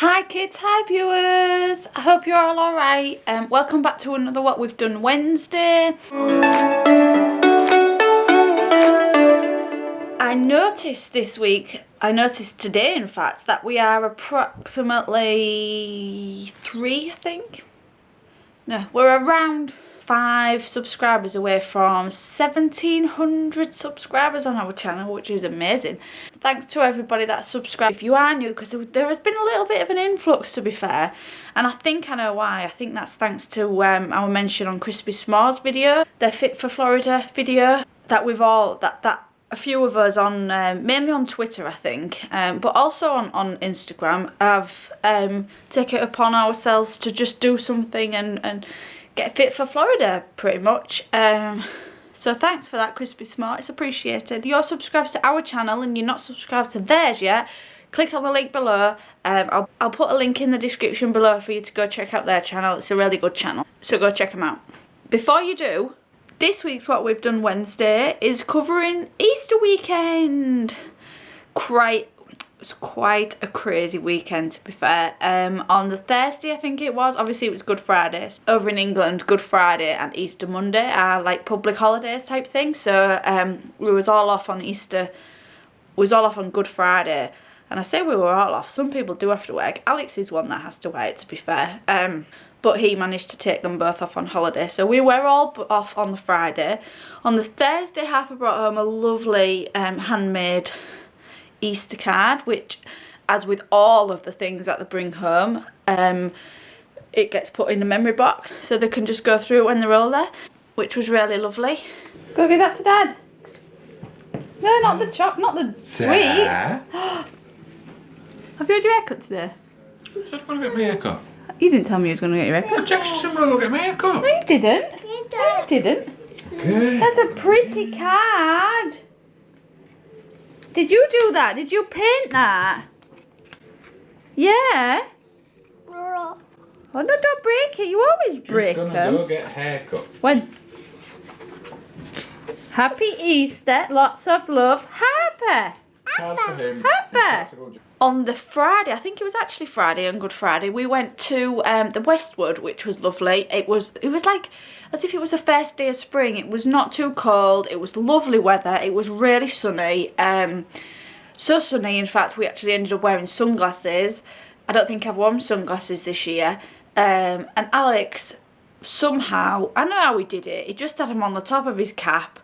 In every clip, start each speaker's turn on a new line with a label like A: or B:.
A: Hi kids, hi viewers, I hope you're all alright. Welcome back to another What We've Done Wednesday. I noticed this week, today in fact, that we are approximately we're around 5 subscribers away from 1,700 subscribers on our channel, which is amazing. Thanks to everybody that subscribed. If you are new, because there has been a little bit of an influx, to be fair, and I think I know why. I think that's thanks to our mention on Crispy S'mores video, their Fit for Florida video, that we've all, that a few of us on, mainly on Twitter I think, but also on Instagram, have taken it upon ourselves to just do something and get fit for Florida, pretty much. So thanks for that, Crispy S'mores, it's appreciated. If you're subscribed to our channel and you're not subscribed to theirs yet, click on the link below. I'll put a link in the description below for you to go check out their channel. It's a really good channel, so go check them out. Before you do, this week's What We've Done Wednesday is covering Easter weekend. It was quite a crazy weekend, to be fair. On the Thursday, I think it was, obviously it was Good Friday. Over in England, Good Friday and Easter Monday are like public holidays type thing. So we was all off on Easter, we was all off on Good Friday. And I say we were all off, some people do have to work. Alex is one that has to work, to be fair. But he managed to take them both off on holiday. So we were all off on the Friday. On the Thursday, Harper brought home a lovely handmade Easter card, which, as with all of the things that they bring home, it gets put in a memory box so they can just go through it when they're older, which was really lovely. Go give that to Dad. No, not the not the sweet. Have you had your haircut today?
B: I was going to get my haircut.
A: You didn't tell me you was going to get your haircut.
B: Jack said I'm going to go get my haircut.
A: No, you didn't. No, you didn't.
B: Okay.
A: That's a pretty card. Did you do that? Did you paint that? Yeah. Oh no, don't break it. You always break them.
B: She's gonna go get a haircut.
A: When? Happy Easter. Lots of love. Harper. Harper. On the Friday, I think it was actually Friday, on Good Friday, we went to the Westwood, which was lovely. It was like as if it was the first day of spring. It was not too cold. It was lovely weather. It was really sunny. So sunny, in fact, we actually ended up wearing sunglasses. I don't think I've worn sunglasses this year. And Alex, somehow, I know how he did it. He just had them on the top of his cap.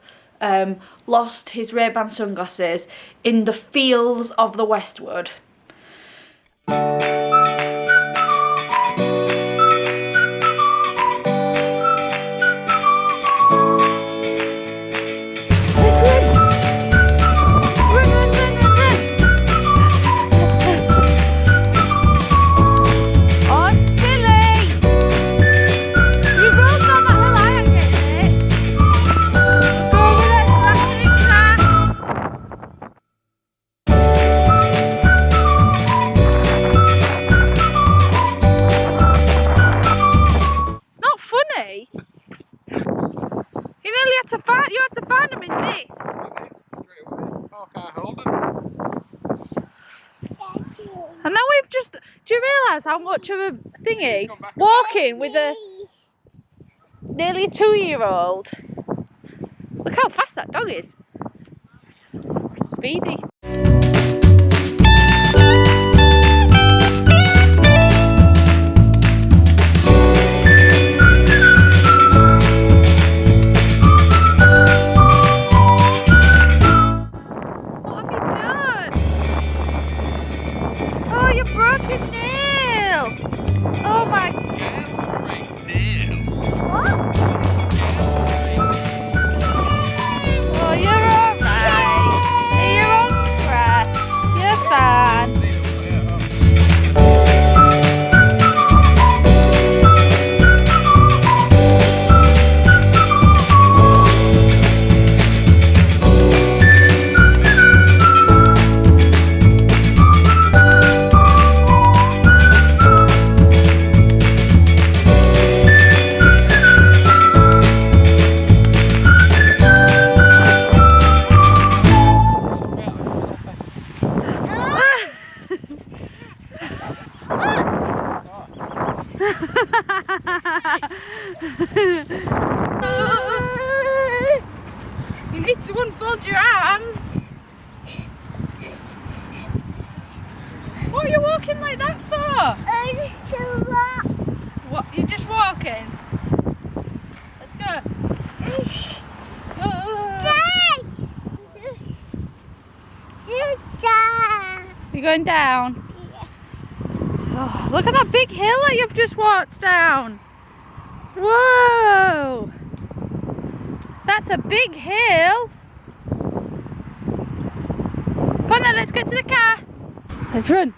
A: Lost his Raybans sunglasses in the fields of the Westwood. You had to find them in this. And now we've just, do you realise how much of a thingy walking with a nearly 2-year-old? Look how fast that dog is. Speedy. You need to unfold your arms. What are you walking like that for? What? You're just walking? Let's go. You're going down? Oh, look at that big hill that you've just walked down. Whoa! That's a big hill. Come on then, let's get to the car. Let's run.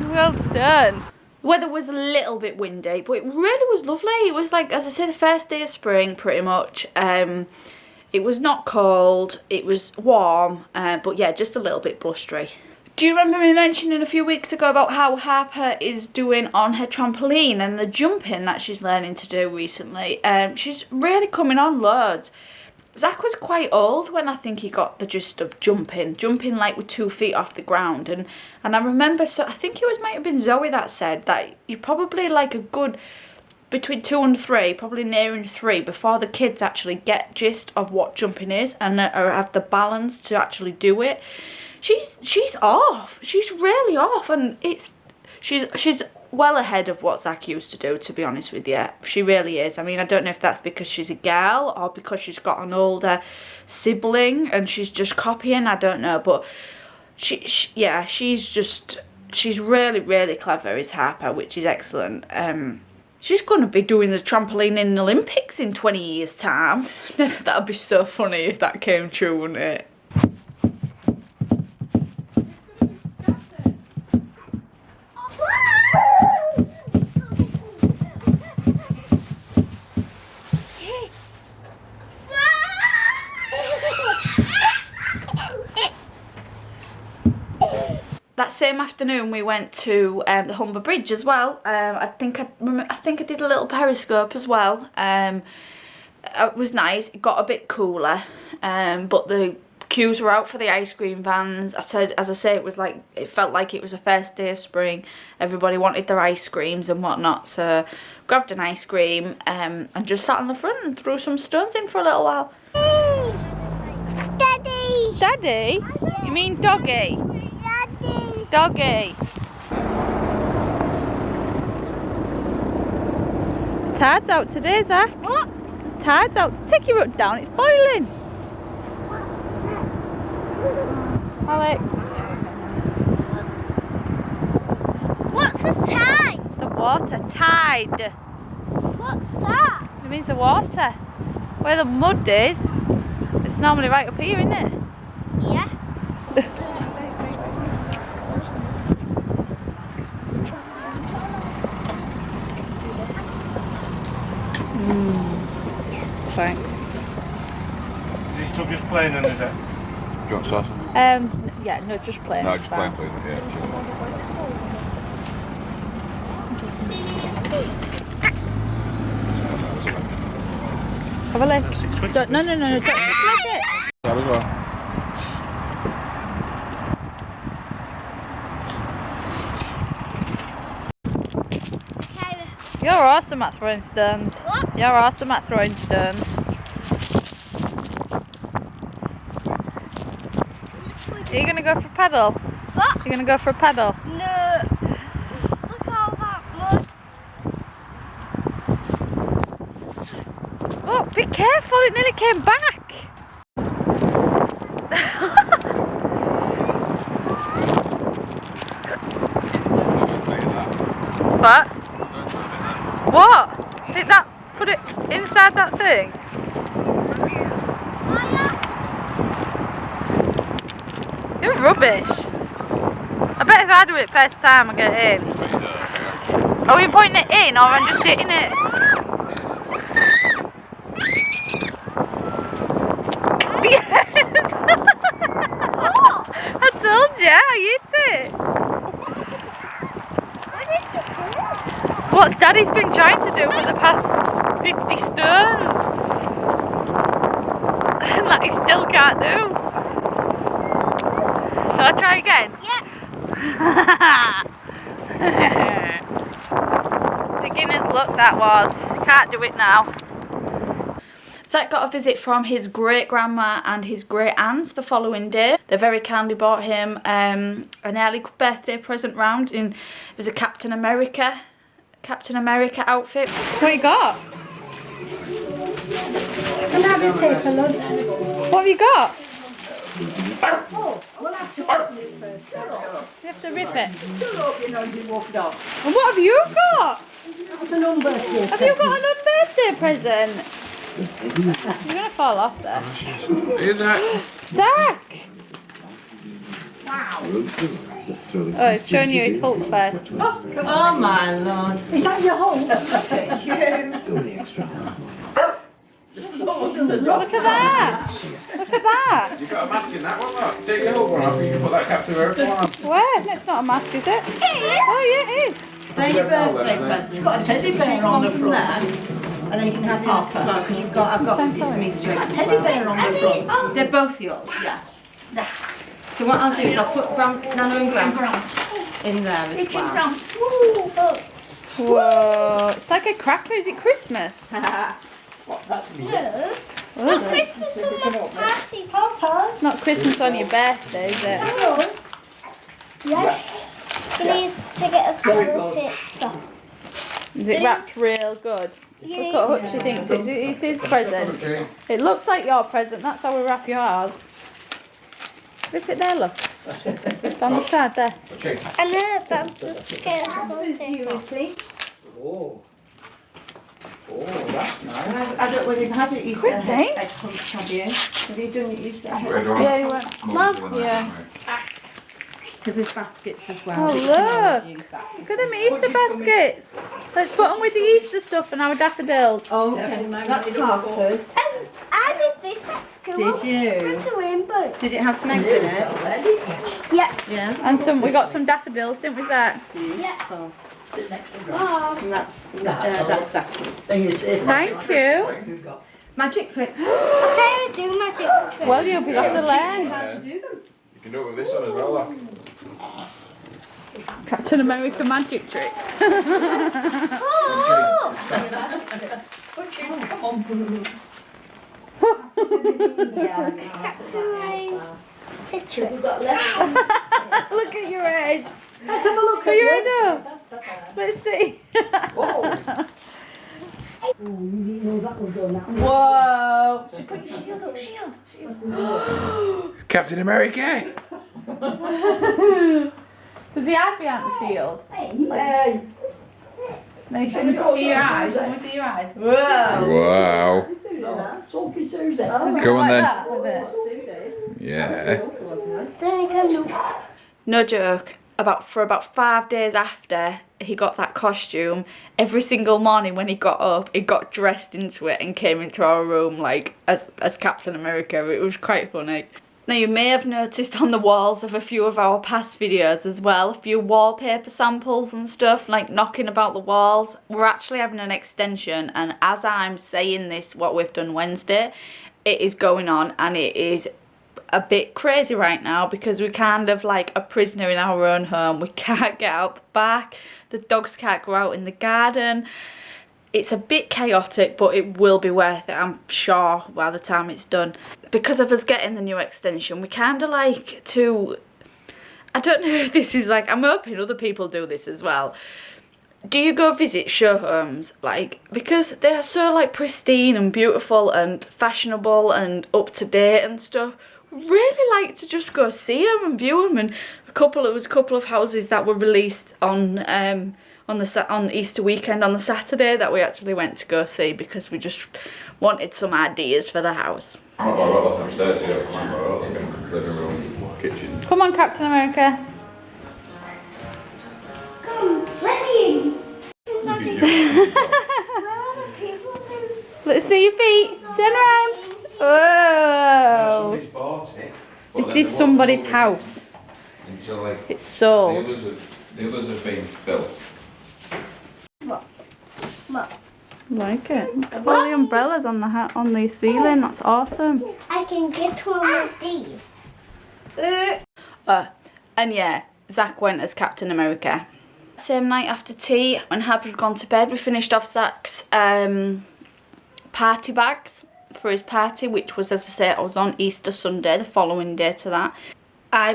A: Well done. The weather was a little bit windy, but it really was lovely. It was like, as I say, the first day of spring pretty much. It was not cold, it was warm, but yeah, just a little bit blustery. Do you remember me mentioning a few weeks ago about how Harper is doing on her trampoline and the jumping that she's learning to do recently? She's really coming on loads. Zach was quite old when I think he got the gist of jumping like with 2 feet off the ground. And I remember, so I think it might have been Zoe that said that you're probably like a good between 2 and 3, probably nearing 3, before the kids actually get gist of what jumping is and or have the balance to actually do it. She's off. She's really off, and she's well ahead of what Zach used to do, to be honest with you. She really is. I mean, I don't know if that's because she's a girl or because she's got an older sibling and she's just copying. I don't know, but she's really, really clever, is Harper, which is excellent. She's going to be doing the trampoline in the Olympics in 20 years' time. That would be so funny if that came true, wouldn't it? That same afternoon we went to the Humber Bridge as well. I think I did a little periscope as well. It was nice. It got a bit cooler, but the queues were out for the ice cream vans. As I say, it felt like it was the first day of spring. Everybody wanted their ice creams and whatnot, so grabbed an ice cream and just sat on the front and threw some stones in for a little while.
C: Daddy!
A: Daddy? You mean doggy? Doggy. The tide's out today, Zach.
C: What?
A: The tide's out. Take your rug down, it's boiling. Alex.
C: What's the tide?
A: The water. Tide.
C: What's that?
A: It means the water. Where the mud is, it's normally right up here, isn't it?
C: Yeah.
A: Thanks.
D: Is this tub just plain then, is it?
B: Do you want sauce?
A: Yeah, no, just plain.
B: No,
A: it's
B: just plain,
A: fine.
B: please. Yeah.
A: Have a lick. Don't, no, don't lick it.
B: That as well.
A: You're awesome at throwing stones.
C: What?
A: You're awesome at throwing stones. Are you going to go for a paddle?
C: What?
A: You're going to go for a paddle?
C: No. Look all that mud.
A: Oh, be careful, it nearly came back. What? What? Hit that, put it inside that thing? You're rubbish. I bet if I do it first time I get in. Are we putting it in or I'm just hitting it? Yes! I told you, I hit it.
C: What did you do?
A: What Daddy's been trying to do for the past 50 stones. And that he still can't do. Shall I try again?
C: Yeah.
A: Beginner's luck that was. Can't do it now. Zach got a visit from his great grandma and his great aunts the following day. They very kindly bought him an early birthday present round. It was a Captain America outfit. What you got? What have you got?
E: We'll have to open it first.
A: You have to rip it.
E: Still hope you know you walk it off.
A: And what have you got?
E: It's an unbirthday.
A: Have you got an unbirthday present? You're gonna fall off there.
B: Here's that.
A: Zach! Wow. Oh, it's showing you his Hulk first.
E: Oh my lord. Is that your home?
A: Look at that! Look at that!
B: You got a mask in that one, look. Take the old one off, you can put that Captain America one on.
A: Where? It's not a mask, is it? Oh yeah, it is.
F: They're your birthday presents.
E: Got a teddy bear on the
F: from
E: front.
F: there, and then you can have the others for tomorrow because I've got some Easter eggs as
E: Teddy
F: well.
E: bear on the front.
F: They're both yours, yeah. So what I'll do is I'll put Nana and Gramps in there as well.
A: Whoa! It's like a cracker. Is it Christmas?
C: Not Christmas on my party.
A: It's not Christmas on your birthday, is it?
C: Yes. We need to get a sellotape shop.
A: Is it wrapped real good? Look at Hutchie thinks it's his present. It looks like your present. That's how we wrap yours. Rip it there, look. Down the side there.
C: I know, but I'm just getting a sellotape off.
B: Oh, that's nice.
F: I don't know whether you've had it Easter
A: Quick, eh?
F: egg hunts, have you? Have you done it Easter egg?
A: Yeah, you went. Yeah.
F: Because there's baskets as well.
A: Oh,
F: so you can
A: look.
F: always use that.
A: Look at them Easter baskets. Let's put them with the Easter stuff and our daffodils.
F: Oh, okay. That's Harper's.
C: I did this at school.
F: Did you?
C: With the rainbow.
F: Did it have some eggs in it?
C: Yeah.
F: Yeah.
A: And we got some daffodils, didn't we, Zach?
F: Beautiful.
C: Oh.
F: And that's Zacky's.
A: Thank you.
F: Magic tricks.
C: I can't do magic tricks.
A: Well, you'll be have to
F: Teach you
A: learn.
F: how to do them.
B: You can do it with this one as well, look.
A: Captain America magic tricks.
C: Oh. Picture.
A: Look at your edge.
E: Let's have a look
A: Put your head up. Let's see.
E: Oh, you didn't know that was going that way.
A: Whoa.
C: Put your shield up, shield.
B: It's Captain America.
A: Does he hide behind the shield?
E: Hey.
A: Then you can see your eyes. Let me see your eyes. Whoa.
B: Wow.
E: Sulky Susie.
A: Does it
B: Go
A: go
B: on
A: like
B: then.
A: that with it?
B: Yeah.
C: Then you can do.
A: No joke. For about 5 days after he got that costume, every single morning when he got up, he got dressed into it and came into our room like as Captain America. It was quite funny. Now you may have noticed on the walls of a few of our past videos as well, a few wallpaper samples and stuff like knocking about the walls. We're actually having an extension, and as I'm saying this, what we've done Wednesday, it is going on and it is a bit crazy right now because we're kind of like a prisoner in our own home. We can't get out the back, the dogs can't go out in the garden. It's a bit chaotic, but it will be worth it, I'm sure, by the time it's done. Because of us getting the new extension, we kind of like to... I don't know if this is like... I'm hoping other people do this as well. Do you go visit show homes? Like, because they are so like pristine and beautiful and fashionable and up to date and stuff. Really like to just go see them and view them. And there was a couple of houses that were released on Easter weekend on the Saturday that we actually went to go see because we just wanted some ideas for the house.
B: Upstairs, living room, kitchen.
A: Come on, Captain America.
C: Come, let me in.
A: Let's see your feet. Turn around. Whoa.
B: Somebody's bought it. but
A: Is
B: then
A: this
B: they
A: somebody's
B: won't
A: house?
B: until like
A: It's sold.
B: the others have been built.
C: What?
A: Like it. Look at all the umbrellas on the ceiling. That's awesome.
C: I can get one of these.
A: And yeah, Zach went as Captain America. Same night after tea, when Hab had gone to bed, we finished off Zach's party bags for his party, which was, as I say, I was on Easter Sunday, the following day to that. I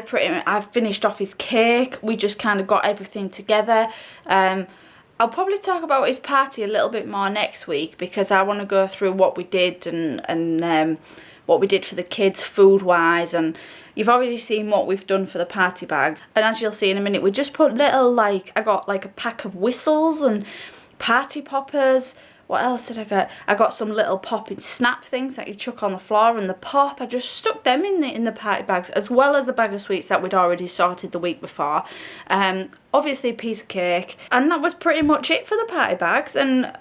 A: finished off his cake. We just kind of got everything together. I'll probably talk about his party a little bit more next week, because I want to go through what we did and what we did for the kids food wise, and you've already seen what we've done for the party bags. And as you'll see in a minute, we just put little, like, I got like a pack of whistles and party poppers. What else did I get? I got some little popping snap things that you chuck on the floor, and the pop, I just stuck them in the party bags, as well as the bag of sweets that we'd already sorted the week before. Obviously a piece of cake, and that was pretty much it for the party bags, and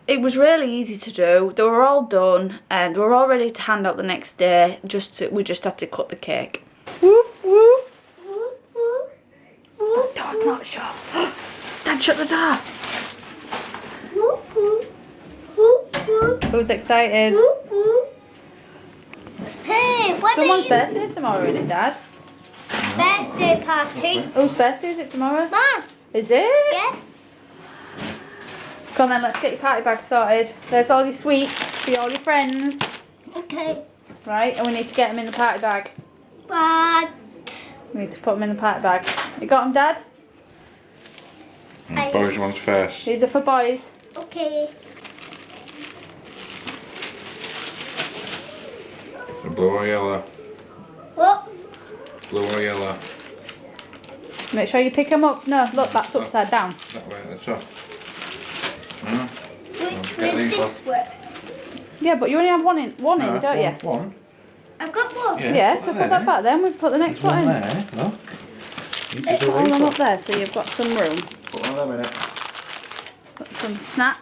A: it was really easy to do. They were all done, and they were all ready to hand out the next day. We just had to cut the cake. Whoop, whoop. The door's not shut. Dad, shut the door. Who's excited?
C: Hey, what
A: Someone's
C: are
A: birthday tomorrow, isn't it, Dad?
C: birthday party?
A: Whose birthday is it tomorrow?
C: Mom,
A: Is it?
C: yeah?
A: Come on then, let's get your party bag sorted. There's all your sweets for all your friends.
C: Okay.
A: Right, and we need to get them in the party bag.
C: But
A: We need to put them in the party bag. You got them, Dad?
B: Boys one's first.
A: These are for boys.
C: okay.
B: So blue or yellow?
C: What?
B: Blue or yellow?
A: Make sure you pick them up. No, look, that's upside down.
B: That way, that's up.
C: Which
B: get
C: way
B: these
C: this way?
A: Yeah, but you only have one in, don't you?
B: One.
C: I've got one.
A: Yeah, so put that back then. We'll put the next one in.
B: There, look.
A: Put all them up there so you've got some room.
B: Put one of them in it.
A: Put some snacks.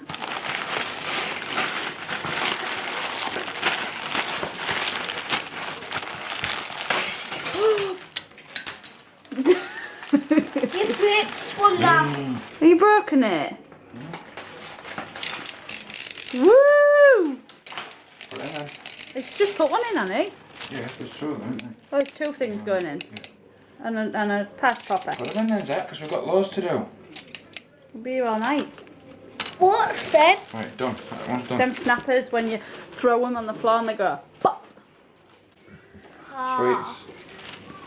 C: You picked one now.
A: Have you broken it? Woo!
B: Put it in.
A: It's just put one in, Annie.
B: Yeah, there's two of them, isn't there?
A: Oh, there's two things going in. And a party popper.
B: Put them in then, Zach, because we've got loads to do.
A: We'll be here all night.
C: What's that?
B: Right, done. That one's done.
A: Them snappers, when you throw them on the floor and they go pop.
B: Sweets.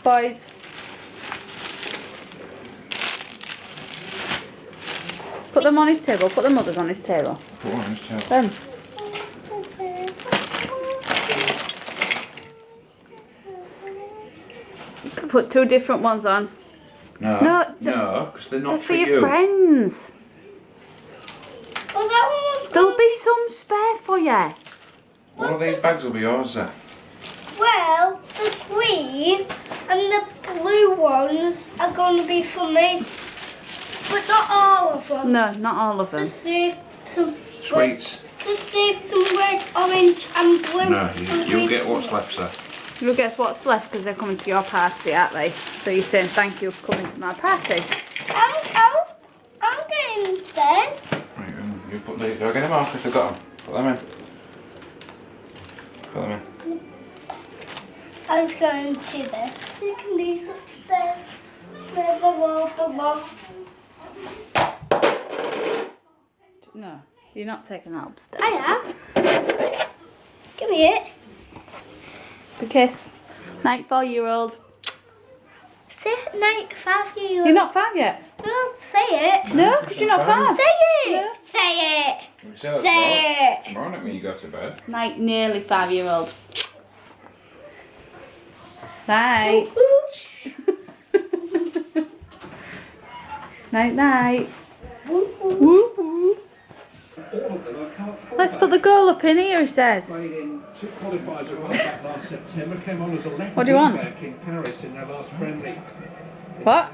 A: Boys. Put them on his table. Put the mothers on his table.
B: Put one in his tail.
A: Them. You could put two different ones on.
B: No,
A: No,
B: because they're
A: They're
B: not
A: for
B: for
A: your
B: you.
A: friends.
C: Well, that one was
A: There'll be some spare for you.
B: One of these bags will be yours, Zach.
C: Well, the green and the blue ones are going to be for me. But not all of them.
A: No, not all of them.
C: Just save some
B: Sweets.
C: Just save some red, orange and blue.
B: No, you'll get what's left, Zach.
A: You'll guess what's left because they're coming to your party, aren't they? So you're saying thank you for coming to my party.
C: I'm getting there.
B: Right, you put these. Go get them off if they've got them. Put them in. Put them in.
C: I was going to there. You can leave upstairs where the wall belongs.
A: No, you're not taking that upstairs.
C: I am. Give me it.
A: It's a kiss. Night 4-year-old.
C: Say it, Nike, 5-year-old.
A: You're not 5 yet.
C: No, say it.
A: No, because you're not 5.
C: Say it.
A: Yeah.
C: Say it.
B: Say
C: Say it.
B: Tomorrow night when you go to bed.
A: Night, nearly 5-year-old. Night. Night, night. Woo woo. Let's put the goal up in here, he says. What do you want? What?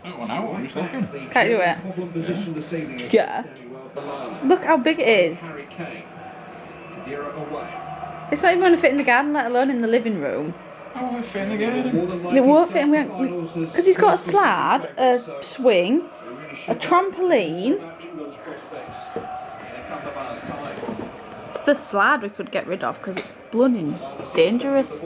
B: Oh, well, now I'm just looking.
A: Can't do it. Yeah. Look how big it is. It's not even going to fit in the garden, let alone in the living room.
B: Oh, it's fit in the garden.
A: It won't fit in because he's got a slide, a swing, a trampoline. just the slide we could get rid of because it's bloody dangerous.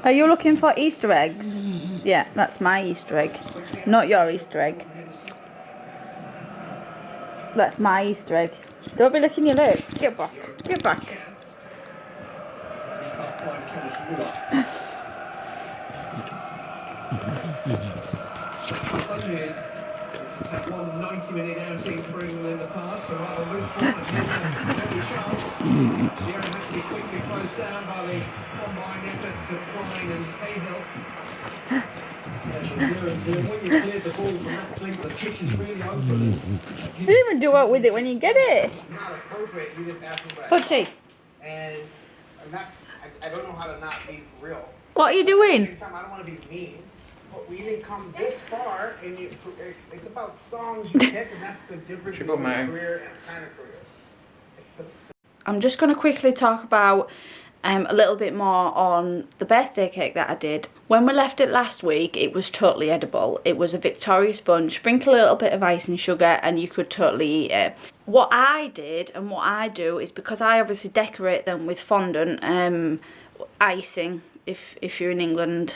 A: Are you looking for Easter eggs? Yeah, that's my Easter egg, not your Easter egg. That's my Easter egg. Don't be licking your lips. Get back. Get back.
G: Had one 90-minute outing for England in the past, so rather loose one, and here's a chance. The error had to be quickly closed down by the combined efforts of Klein and Cahill. When you cleared the ball from that thing, the pitch is really open.
A: You didn't even do it with it when you get it.
H: Not appropriate, you didn't ask me
A: Putty,
H: And that's, I don't know how to not be real.
A: what are you
H: At the
A: doing?
H: same time, I don't want to be mean, but we didn't come this far, and it's about songs you pick, and that's the difference
B: Triple
H: between a
B: man.
H: career and a kind of career. It's the
A: I'm just going to quickly talk about a little bit more on the birthday cake that I did. When we left it last week, it was totally edible. It was a Victoria sponge, sprinkle a little bit of icing sugar, and you could totally eat it. What I did and what I do is, because I obviously decorate them with fondant icing, if you're in England,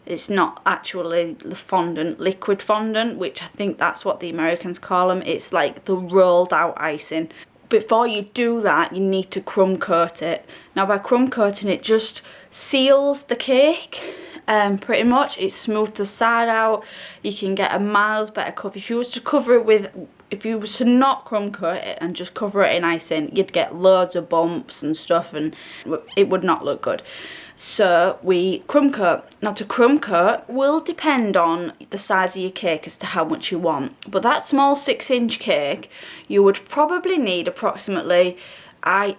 A: it's not actually the fondant, liquid fondant, which I think that's what the Americans call them. It's like the rolled out icing. Before you do that, you need to crumb coat it. Now, by crumb coating, it just seals the cake, pretty much. It smooths the side out. You can get a miles better cover. If you was to cover it with, if you was to not crumb coat it and just cover it in icing, you'd get loads of bumps and stuff, and it would not look good. So we crumb coat. Now, to crumb coat will depend on the size of your cake as to how much you want. But that small 6-inch cake, you would probably need approximately, I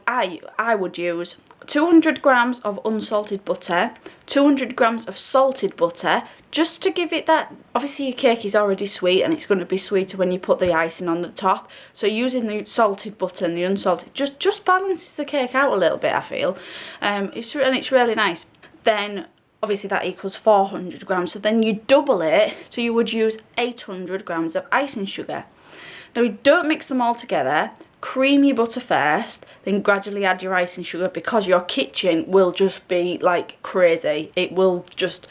A: would use 200 grams of unsalted butter, 200 grams of salted butter, just to give it that. Obviously your cake is already sweet and it's going to be sweeter when you put the icing on the top, so using the salted butter and the unsalted just balances the cake out a little bit, I feel. It's really nice. Then obviously that equals 400 grams, so then you double it, so you would use 800 grams of icing sugar. Now you don't mix them all together. Cream your butter first, then gradually add your icing sugar, because your kitchen will just be like crazy. It will just,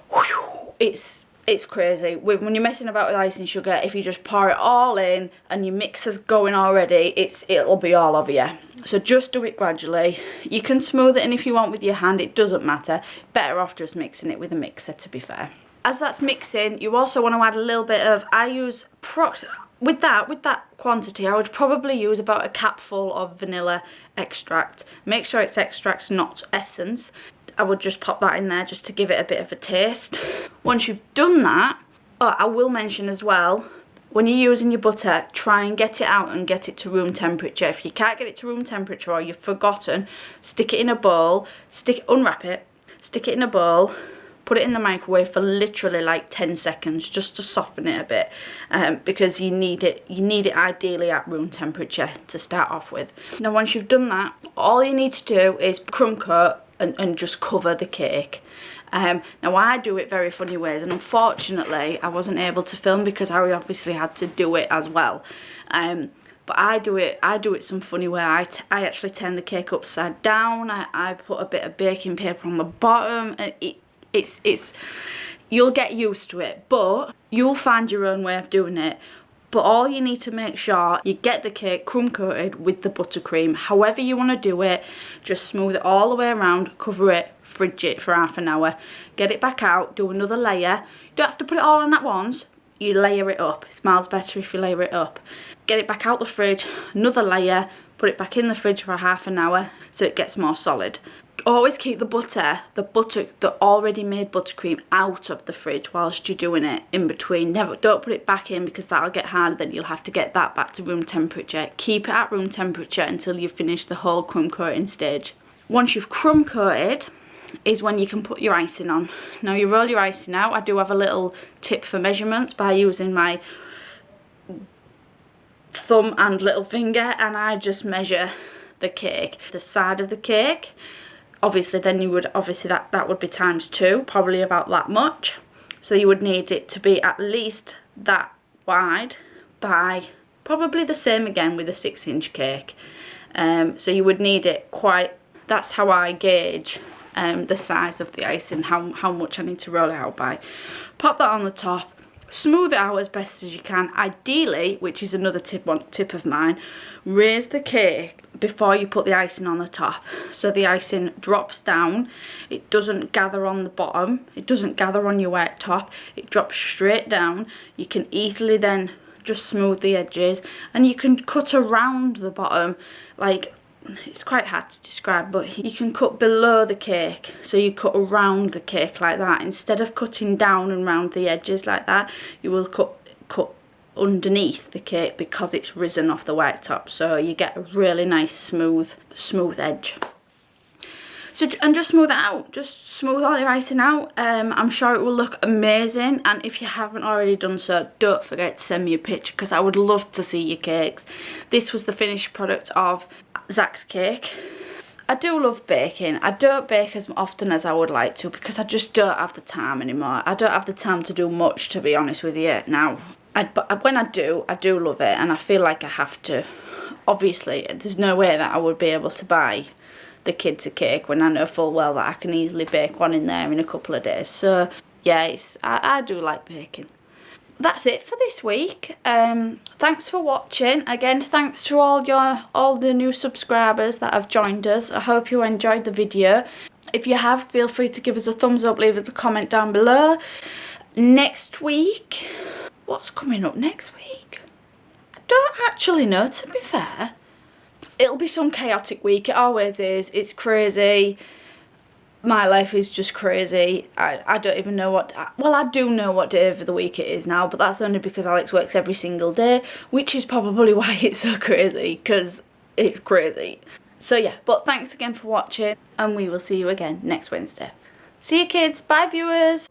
A: whew, it's crazy. When you're messing about with icing sugar, if you just pour it all in and your mixer's going already, it'll be all over you. So just do it gradually. You can smooth it in if you want with your hand, it doesn't matter. Better off just mixing it with a mixer, to be fair. As that's mixing, you also want to add a little bit of, I use with that quantity, I would probably use about a capful of vanilla extract. Make sure it's extract, not essence. I would just pop that in there just to give it a bit of a taste. Once you've done that, I will mention as well, when you're using your butter, try and get it out and get it to room temperature. If you can't get it to room temperature or you've forgotten, stick it in a bowl, unwrap it, stick it in a bowl, put it in the microwave for literally like 10 seconds just to soften it a bit, because you need it ideally at room temperature to start off with. Now once you've done that, all you need to do is crumb coat and just cover the cake. Now I do it very funny ways, and unfortunately I wasn't able to film because I obviously had to do it as well. But I do it some funny way. I actually turn the cake upside down. I put a bit of baking paper on the bottom, and it's you'll get used to it, but you'll find your own way of doing it. But all you need to make sure you get the cake crumb coated with the buttercream. However you want to do it, just smooth it all the way around, cover it, fridge it for half an hour, get it back out, do another layer. You don't have to put it all on at once, you layer it up. It smells better if you layer it up. Get it back out the fridge, another layer, put it back in the fridge for half an hour so it gets more solid. Always keep the already made buttercream out of the fridge whilst you're doing it in between. Don't put it back in, because that'll get hard, then you'll have to get that back to room temperature. Keep it at room temperature until you've finished the whole crumb coating stage. Once you've crumb coated is when you can put your icing on. Now you roll your icing out. I do have a little tip for measurements by using my thumb and little finger, and I just measure the cake, the side of the cake. Obviously then you would, that would be times 2, probably about that much. So you would need it to be at least that wide by Probably the same again with a 6-inch cake. So you would need it quite, that's how I gauge the size of the icing, how much I need to roll it out by. Pop that on the top, smooth it out as best as you can. Ideally, which is another tip of mine, raise the cake before you put the icing on the top, so the icing drops down, it doesn't gather on the bottom, it doesn't gather on your wet top, it drops straight down. You can easily then just smooth the edges, and you can cut around the bottom, like, it's quite hard to describe, but you can cut below the cake, so you cut around the cake like that. Instead of cutting down and round the edges like that, you will cut underneath the cake because it's risen off the worktop, so you get a really nice smooth edge. So, and just smooth it out, just smooth all your icing out. I'm sure it will look amazing, and if you haven't already done so, don't forget to send me a picture because I would love to see your cakes. This was the finished product of Zach's cake. I do love baking. I don't bake as often as I would like to because I just don't have the time anymore. I don't have the time to do much, to be honest with you now. But when I do love it, and I feel like I have to. Obviously, there's no way that I would be able to buy the kids a cake when I know full well that I can easily bake one in there in a couple of days. So yeah, I do like baking. That's it for this week. Thanks for watching. Again, thanks to all the new subscribers that have joined us. I hope you enjoyed the video. If you have, feel free to give us a thumbs up, leave us a comment down below. Next week, what's coming up next week? I don't actually know, to be fair. It'll be some chaotic week, it always is. It's crazy. My life is just crazy. I don't even know what, well, I do know what day of the week it is now, but that's only because Alex works every single day, which is probably why it's so crazy, because it's crazy. So yeah, but thanks again for watching, and we will see you again next Wednesday. See you kids, bye viewers.